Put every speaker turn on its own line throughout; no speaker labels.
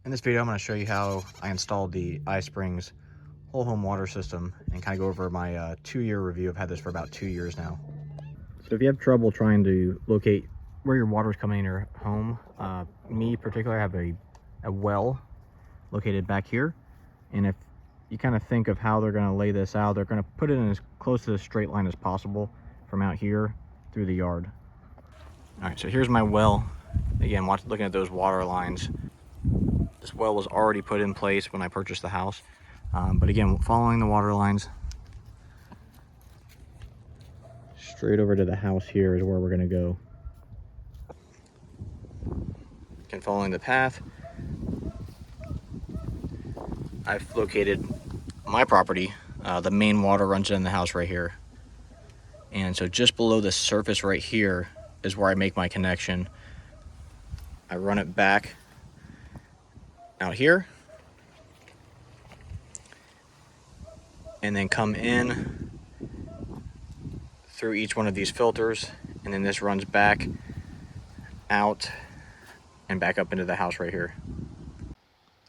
In this video, I'm going to show you how I installed the iSpring's whole home water system and kind of go over my 2-year review. I've had this for about 2 years now. So if you have trouble trying to locate where your water is coming in your home, me particularly, I have a well located back here. And if you kind of think of how they're going to lay this out, they're going to put it in as close to the straight line as possible from out here through the yard. All right, so here's my well. Again, looking at those water lines. This well was already put in place when I purchased the house. But again, following the water lines, straight over to the house here is where we're gonna go. And following the path, I've located my property. The main water runs in the house right here. And so just below the surface right here is where I make my connection. I run it back out here and then come in through each one of these filters, and then this runs back out and back up into the house right here.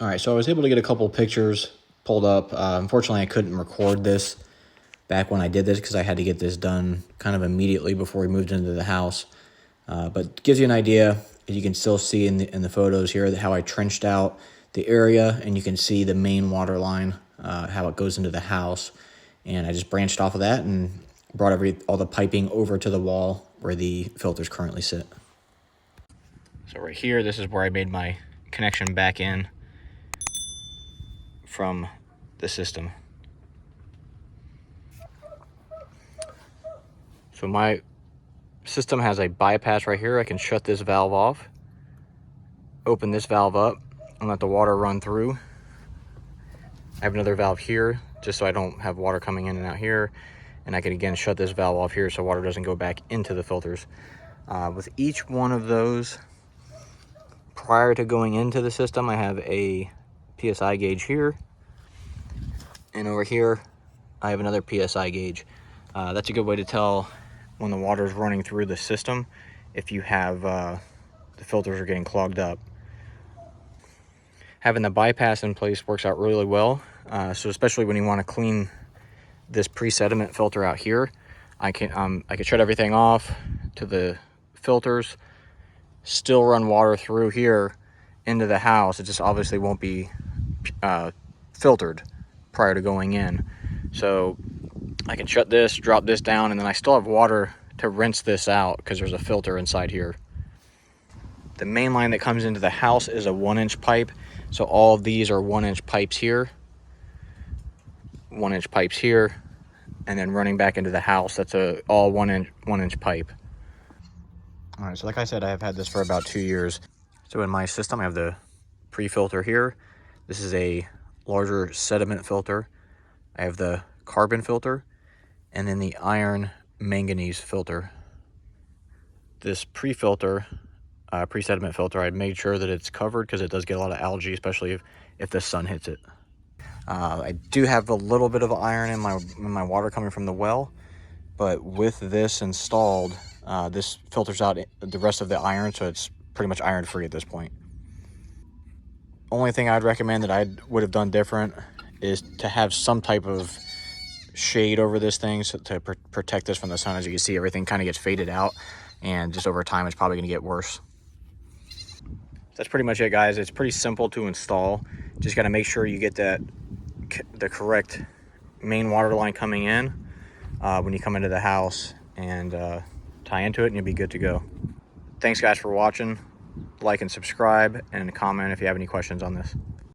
All right, so I was able to get a couple pictures pulled up. Unfortunately, I couldn't record this back when I did this because I had to get this done kind of immediately before we moved into the house. But it gives you an idea. You can still see in the photos here how I trenched out the area, and you can see the main water line, how it goes into the house. And I just branched off of that and brought all the piping over to the wall where the filters currently sit. So right here, this is where I made my connection back in from the system. So my system has a bypass right here. I can shut this valve off, open this valve up, and let the water run through. I have another valve here just so I don't have water coming in and out here, and I can again shut this valve off here so water doesn't go back into the filters. With each one of those, prior to going into the system, I have a PSI gauge here, and over here I have another PSI gauge. That's a good way to tell when the water is running through the system if you have the filters are getting clogged up. Having the bypass in place works out really well. So especially when you want to clean this pre-sediment filter out here, I can shut everything off to the filters, still run water through here into the house. It just obviously won't be filtered prior to going in. So I can shut this, drop this down, and then I still have water to rinse this out because there's a filter inside here. The main line that comes into the house is a 1-inch pipe. So all of these are 1-inch pipes here, 1-inch pipes here, and then running back into the house, that's all 1-inch pipe. All right, so like I said, I have had this for about 2 years. So in my system, I have the pre-filter here. This is a larger sediment filter. I have the carbon filter, and then the iron manganese filter. This pre-filter, pre-sediment filter, I made sure that it's covered because it does get a lot of algae, especially if the sun hits it. I do have a little bit of iron in my water coming from the well, but with this installed, this filters out the rest of the iron, so it's pretty much iron free at this point. Only thing I'd recommend that I would have done different is to have some type of shade over this thing so to protect this from the sun. As you can see, everything kind of gets faded out, and just over time it's probably going to get worse. That's pretty much it, guys. It's pretty simple to install. Just got to make sure you get the correct main water line coming in when you come into the house, and tie into it, and you'll be good to go. Thanks guys for watching. Like and subscribe, and comment if you have any questions on this.